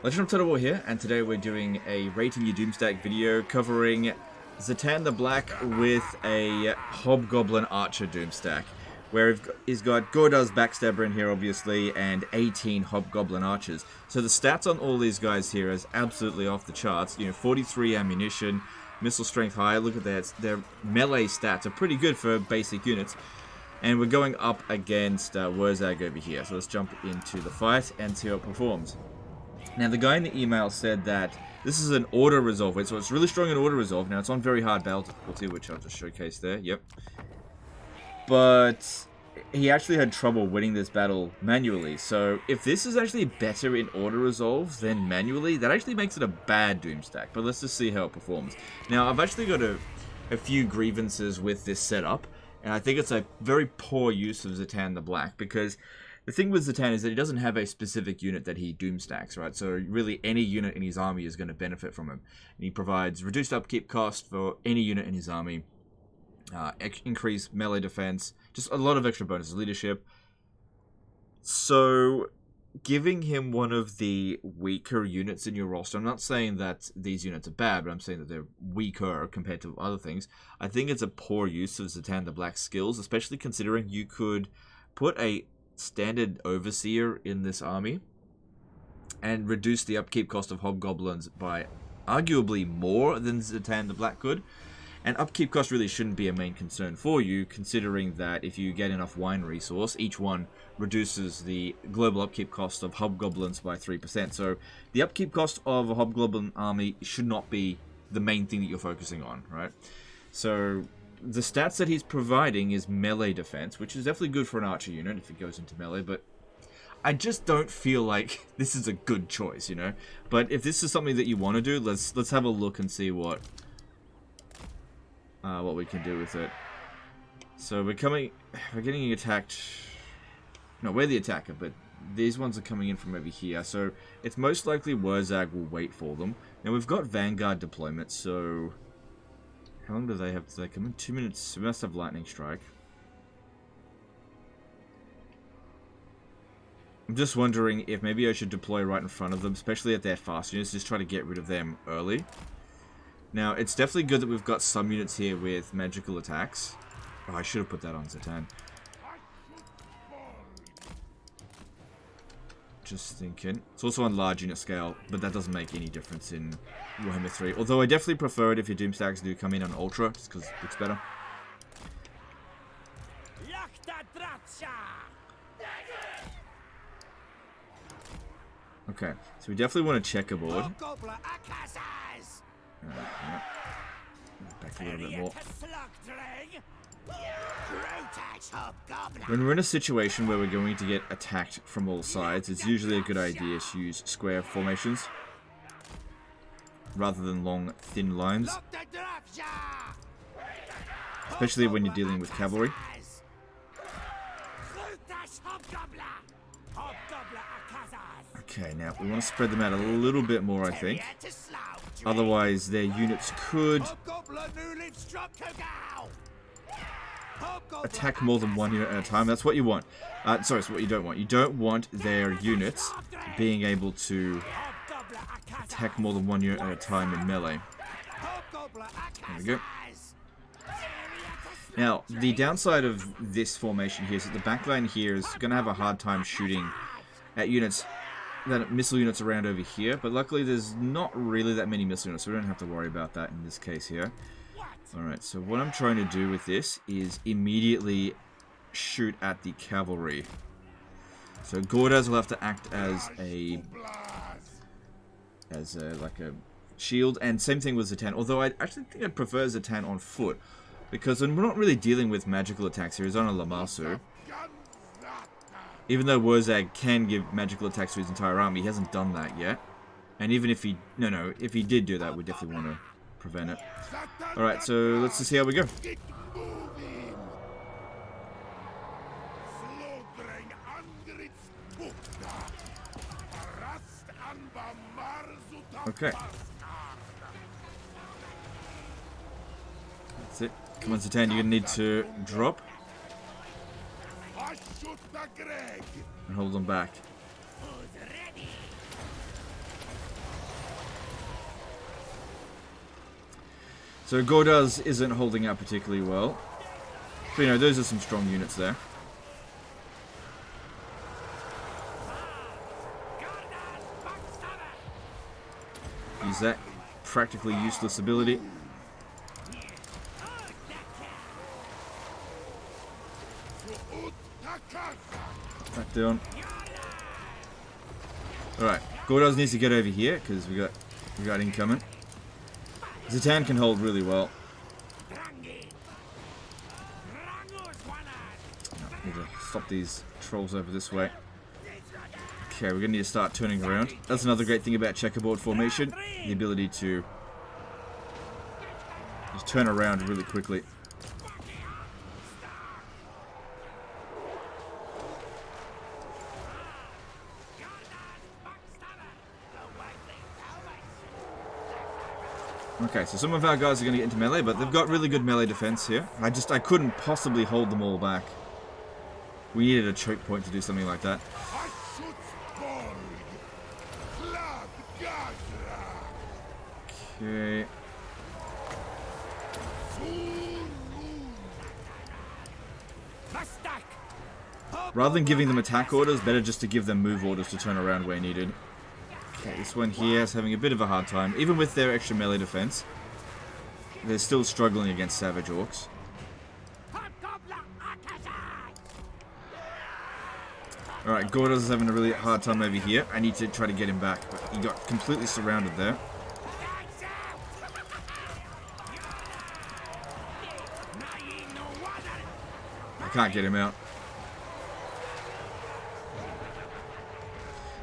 Legend of Total War here, and today we're doing a rating your Doomstack video covering Zatan the Black with a Hobgoblin Archer Doomstack, where he's got Gordaz Backstabber in here obviously, and 18 Hobgoblin Archers. So the stats on all these guys here is absolutely off the charts. You know, 43 ammunition, missile strength high, look at that, their melee stats are pretty good for basic units. And we're going up against Wurzag over here, so let's jump into the fight and see how it performs. Now, the guy in the email said that this is an auto resolve, so it's really strong in auto resolve. Now, it's on very hard battle difficulty, which I'll just showcase there. Yep. But he actually had trouble winning this battle manually. So, if this is actually better in auto resolve than manually, that actually makes it a bad Doomstack. But let's just see how it performs. Now, I've actually got a few grievances with this setup, and I think it's a very poor use of Zatan the Black, because the thing with Zatan is that he doesn't have a specific unit that he doomstacks, right? So really any unit in his army is going to benefit from him. And he provides reduced upkeep cost for any unit in his army, increased melee defense, just a lot of extra bonuses, leadership. So giving him one of the weaker units in your roster, I'm not saying that these units are bad, but I'm saying that they're weaker compared to other things. I think it's a poor use of Zatan the Black's skills, especially considering you could put a standard overseer in this army and reduce the upkeep cost of Hobgoblins by arguably more than Zatan the Black could. And upkeep cost really shouldn't be a main concern for you, considering that if you get enough wine resource, each one reduces the global upkeep cost of Hobgoblins by 3%. So the upkeep cost of a Hobgoblin army should not be the main thing that you're focusing on, right? So the stats that he's providing is melee defense, which is definitely good for an archer unit if it goes into melee, but I just don't feel like this is a good choice, you know? But if this is something that you want to do, let's have a look and see what we can do with it. So we're getting attacked. No, we're the attacker, but these ones are coming in from over here, so it's most likely Wurzag will wait for them. Now we've got Vanguard deployment, so how long do they have to come in? 2 minutes. We must have lightning strike. I'm just wondering if maybe I should deploy right in front of them, especially at their fast units, just try to get rid of them early. Now, it's definitely good that we've got some units here with magical attacks. Oh, I should have put that on Zatan. Just thinking. It's also on large unit scale, but that doesn't make any difference in Warhammer 3. Although I definitely prefer it if your Doomstacks do come in on Ultra, just because it looks better. Okay, so we definitely want a checkerboard. Back a little bit more. When we're in a situation where we're going to get attacked from all sides, it's usually a good idea to use square formations rather than long, thin lines, especially when you're dealing with cavalry. Okay, now we want to spread them out a little bit more, I think. Otherwise, their units could attack more than one unit at a time. That's what you want. Sorry, it's what you don't want. You don't want their units being able to attack more than one unit at a time in melee. There we go. Now, the downside of this formation here is that the backline here is going to have a hard time shooting at units, missile units around over here, but luckily there's not really that many missile units, so we don't have to worry about that in this case here. Alright, so what I'm trying to do with this is immediately shoot at the cavalry. So Gordaz will have to act as like a shield, and same thing with Zatan, although I actually think I'd prefer Zatan on foot, because we're not really dealing with magical attacks here. He's on a Lamassu. Even though Wurzag can give magical attacks to his entire army, he hasn't done that yet. And even if he... No, if he did do that, we definitely want to prevent it. Alright, so let's just see how we go. Okay. That's it. Come on, Zatan, you're going to need to drop. And hold them back. So Gordaz isn't holding out particularly well. But you know, those are some strong units there. Use that practically useless ability. Back down. Alright, Gordaz needs to get over here because we got incoming. Zatan can hold really well. Need to stop these trolls over this way. Okay, we're gonna need to start turning around. That's another great thing about checkerboard formation, the ability to just turn around really quickly. Okay, so some of our guys are going to get into melee, but they've got really good melee defense here. I couldn't possibly hold them all back. We needed a choke point to do something like that. Okay. Rather than giving them attack orders, better just to give them move orders to turn around where needed. Okay, this one here is having a bit of a hard time. Even with their extra melee defense, they're still struggling against Savage Orcs. Alright, Gordaz is having a really hard time over here. I need to try to get him back, but he got completely surrounded there. I can't get him out.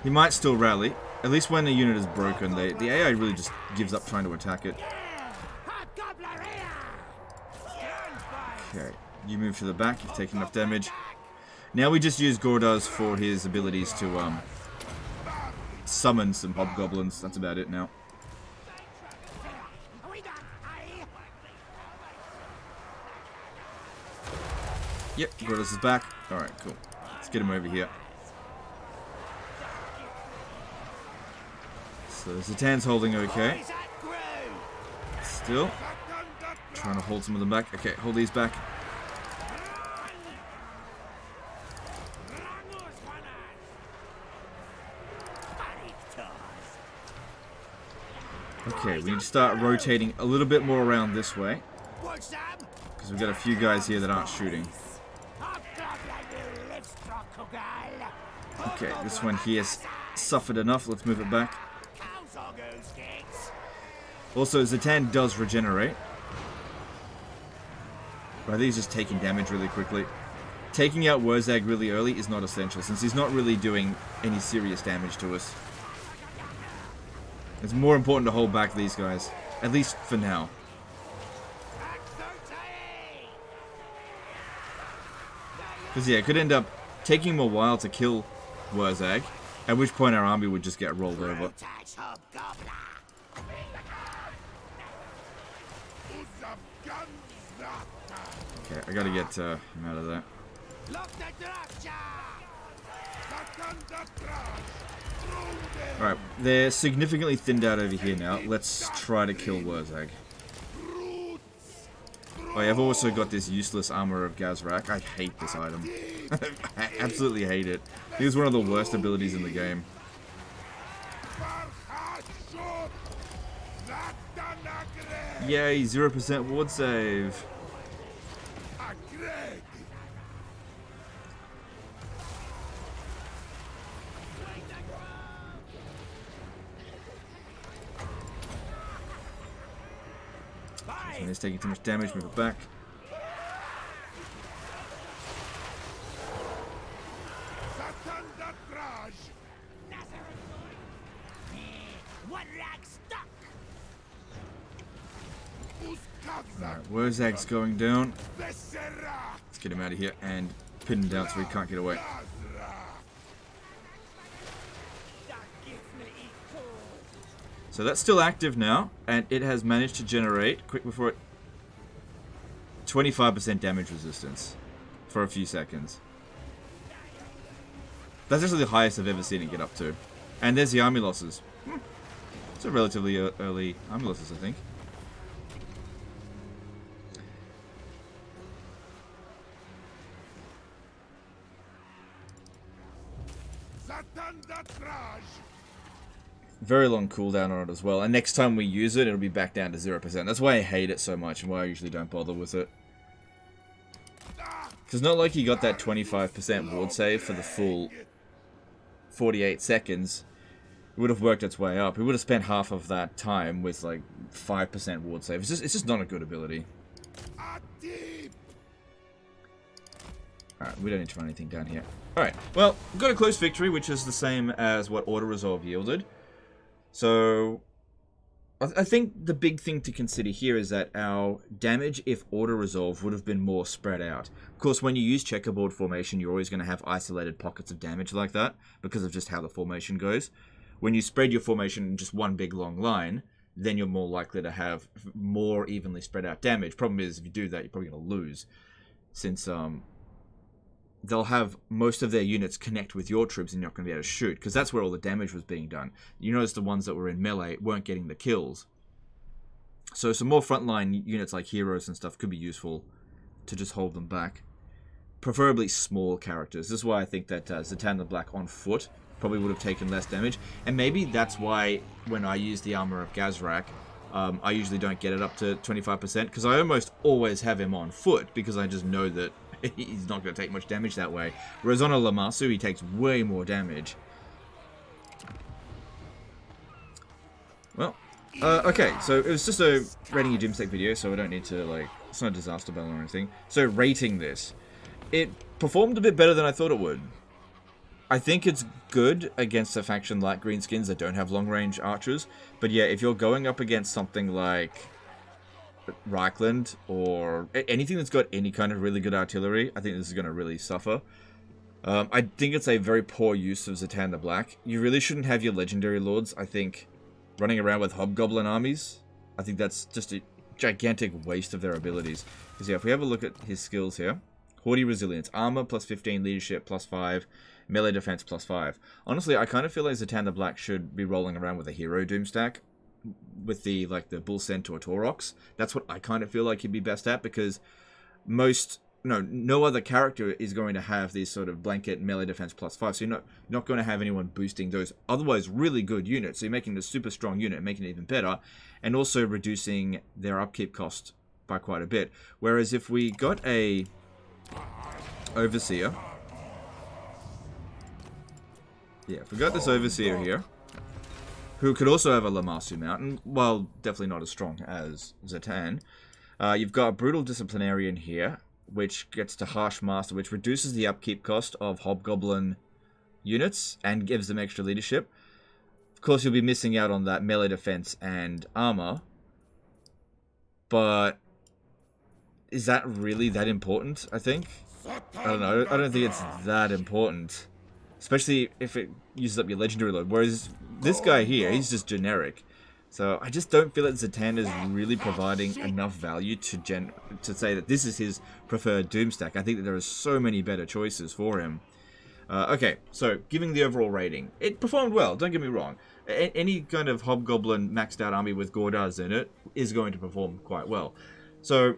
He might still rally. At least when a unit is broken, the AI really just gives up trying to attack it. Okay, you move to the back, you've taken enough damage. Now we just use Gordaz for his abilities to summon some Hobgoblins. That's about it now. Yep, Gordaz is back. Alright, cool. Let's get him over here. So Zatan's holding okay. Still. Trying to hold some of them back. Okay, hold these back. Okay, we need to start rotating a little bit more around this way. Because we've got a few guys here that aren't shooting. Okay, this one here's suffered enough. Let's move it back. Also, Zatan does regenerate. But I think he's just taking damage really quickly. Taking out Wurzag really early is not essential, since he's not really doing any serious damage to us. It's more important to hold back these guys. At least for now. Because yeah, it could end up taking him a while to kill Wurzag, at which point our army would just get rolled over. Okay, I gotta get him out of there. Alright, they're significantly thinned out over here now. Let's try to kill Wurzag. Oh yeah, I've also got this useless Armor of Gazrak. I hate this item. I absolutely hate it. It is one of the worst abilities in the game. Yay, 0% ward save. And he's taking too much damage, move it back. Alright, Wurzag's going down. Let's get him out of here and pin him down so he can't get away. So that's still active now, and it has managed to generate, quick before it, 25% damage resistance for a few seconds. That's actually the highest I've ever seen it get up to. And there's the army losses. It's a relatively early army losses, I think. Very long cooldown on it as well. And next time we use it, it'll be back down to 0%. That's why I hate it so much and why I usually don't bother with it. Because not like you got that 25% ward save for the full 48 seconds. It would have worked its way up. We would have spent half of that time with like 5% ward save. It's just not a good ability. Alright, we don't need to run anything down here. Alright, well, we've got a close victory, which is the same as what Auto Resolve yielded. So, I think the big thing to consider here is that our damage, if Auto Resolve, would have been more spread out. Of course, when you use checkerboard formation, you're always going to have isolated pockets of damage like that, because of just how the formation goes. When you spread your formation in just one big long line, then you're more likely to have more evenly spread out damage. Problem is, if you do that, you're probably going to lose, since they'll have most of their units connect with your troops and you're not going to be able to shoot, because that's where all the damage was being done. You notice the ones that were in melee weren't getting the kills. So some more frontline units like heroes and stuff could be useful to just hold them back. Preferably small characters. This is why I think that Zatan the Black on foot probably would have taken less damage. And maybe that's why when I use the Armor of Gazrak, I usually don't get it up to 25%, because I almost always have him on foot, because I just know that he's not going to take much damage that way. Whereas on a Lamasu, he takes way more damage. Well, okay, so it was just a rating your Doomstack video, so I don't need to, like, it's not a disaster battle or anything. So rating this. It performed a bit better than I thought it would. I think it's good against a faction like Greenskins that don't have long-range archers. But yeah, if you're going up against something like Reichland or anything that's got any kind of really good artillery, I think this is going to really suffer. I think it's a very poor use of Zatan the Black. You really shouldn't have your legendary lords, I think, running around with Hobgoblin armies. I think that's just a gigantic waste of their abilities. Because yeah, if we have a look at his skills here, Haughty Resilience, Armor plus 15, Leadership plus 5, Melee Defense plus 5. Honestly, I kind of feel like Zatan the Black should be rolling around with a hero Doomstack, with the Bull Centaur Taurox. That's what I kind of feel like he'd be best at, because no other character is going to have these sort of blanket melee defense plus 5, so you're not going to have anyone boosting those otherwise really good units. So you're making the super strong unit and making it even better, and also reducing their upkeep cost by quite a bit. Whereas if we got a Overseer, yeah, if we got this Overseer here, who could also have a Lamasu Mountain, while definitely not as strong as Zatan. You've got a Brutal Disciplinarian here, which gets to Harsh Master, which reduces the upkeep cost of Hobgoblin units and gives them extra leadership. Of course, you'll be missing out on that melee defense and armor, but is that really that important, I think? I don't know. I don't think it's that important. Especially if it uses up your legendary load. Whereas this guy here, he's just generic. So I just don't feel that Zatan is really providing enough value to say that this is his preferred Doomstack. I think that there are so many better choices for him. Okay, so giving the overall rating. It performed well, don't get me wrong. Any kind of Hobgoblin maxed out army with Gordars in it is going to perform quite well. So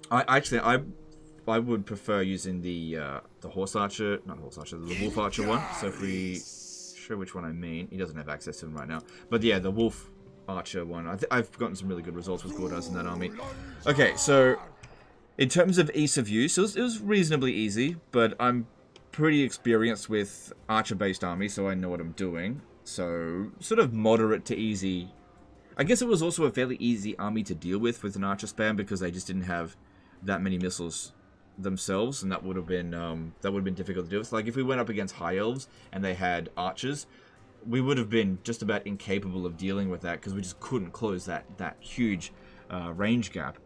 I would prefer using the Horse Archer, not Horse Archer, the Wolf Archer one. So if we show which one I mean, he doesn't have access to them right now. But yeah, the Wolf Archer one. I've gotten some really good results with Gordars in that army. Okay, so in terms of ease of use, it was reasonably easy, but I'm pretty experienced with Archer-based armies, so I know what I'm doing. So sort of moderate to easy. I guess it was also a fairly easy army to deal with an Archer spam, because they just didn't have that many missiles themselves, and that would have been difficult to deal with. Like if we went up against High Elves and they had archers, we would have been just about incapable of dealing with that, because we just couldn't close that huge range gap.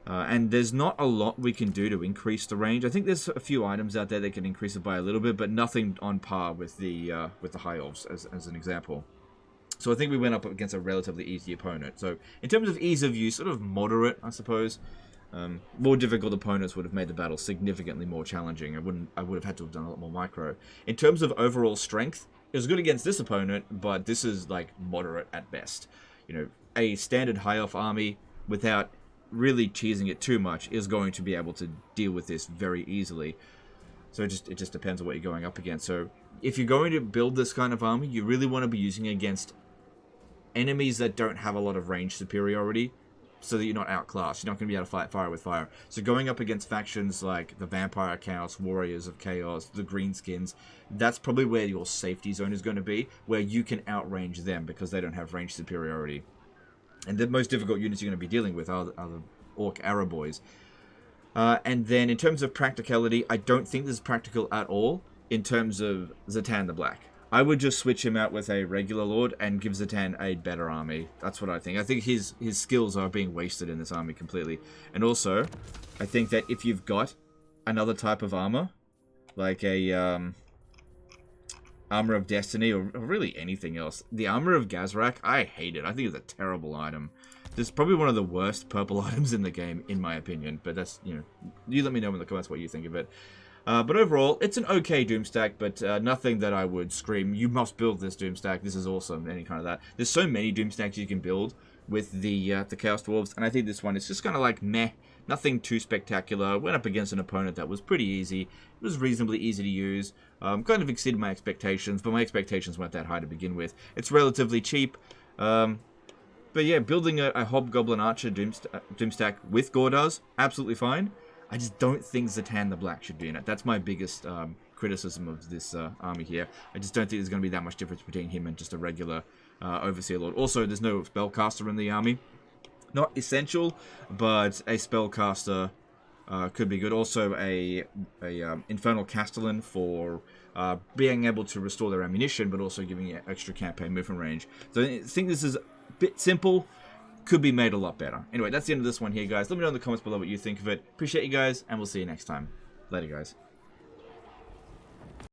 And there's not a lot we can do to increase the range. I think there's a few items out there that can increase it by a little bit, but nothing on par with the High Elves as an example. So I think we went up against a relatively easy opponent. So in terms of ease of use, sort of moderate, I suppose. More difficult opponents would have made the battle significantly more challenging. I would have had to have done a lot more micro. In terms of overall strength, it was good against this opponent, but this is like moderate at best. You know, a standard High Elf army without really cheesing it too much is going to be able to deal with this very easily. So it just depends on what you're going up against. So if you're going to build this kind of army, you really want to be using it against enemies that don't have a lot of range superiority, so that you're not outclassed. You're not going to be able to fight fire with fire. So going up against factions like the Vampire Counts, Warriors of Chaos, the Greenskins, that's probably where your safety zone is going to be, where you can outrange them because they don't have range superiority. And the most difficult units you're going to be dealing with are the Orc Araboys. And then in terms of practicality, I don't think this is practical at all in terms of Zatan the Black. I would just switch him out with a regular Lord and give Zatan a better army. That's what I think. I think his skills are being wasted in this army completely. And also, I think that if you've got another type of armor, like a Armor of Destiny, or really anything else, the Armor of Gazrak, I hate it. I think it's a terrible item. This is probably one of the worst purple items in the game, in my opinion. But that's, you let me know in the comments what you think of it. But overall, it's an okay Doom stack, but nothing that I would scream, you must build this Doom stack, this is awesome, any kind of that. There's so many Doom stacks you can build with the Chaos Dwarves, and I think this one is just kind of like meh, nothing too spectacular. Went up against an opponent that was pretty easy, it was reasonably easy to use, kind of exceeded my expectations, but my expectations weren't that high to begin with. It's relatively cheap, but yeah, building a Hobgoblin Archer Doom stack with Gordars, absolutely fine. I just don't think Zatan the Black should be in it. That's my biggest criticism of this army here. I just don't think there's going to be that much difference between him and just a regular Overseer Lord. Also, there's no Spellcaster in the army. Not essential, but a Spellcaster could be good. Also, a Infernal Castellan for being able to restore their ammunition, but also giving you extra campaign movement range. So I think this is a bit simple. Could be made a lot better. Anyway, that's the end of this one here, guys. Let me know in the comments below what you think of it. Appreciate you guys, and we'll see you next time. Later, guys.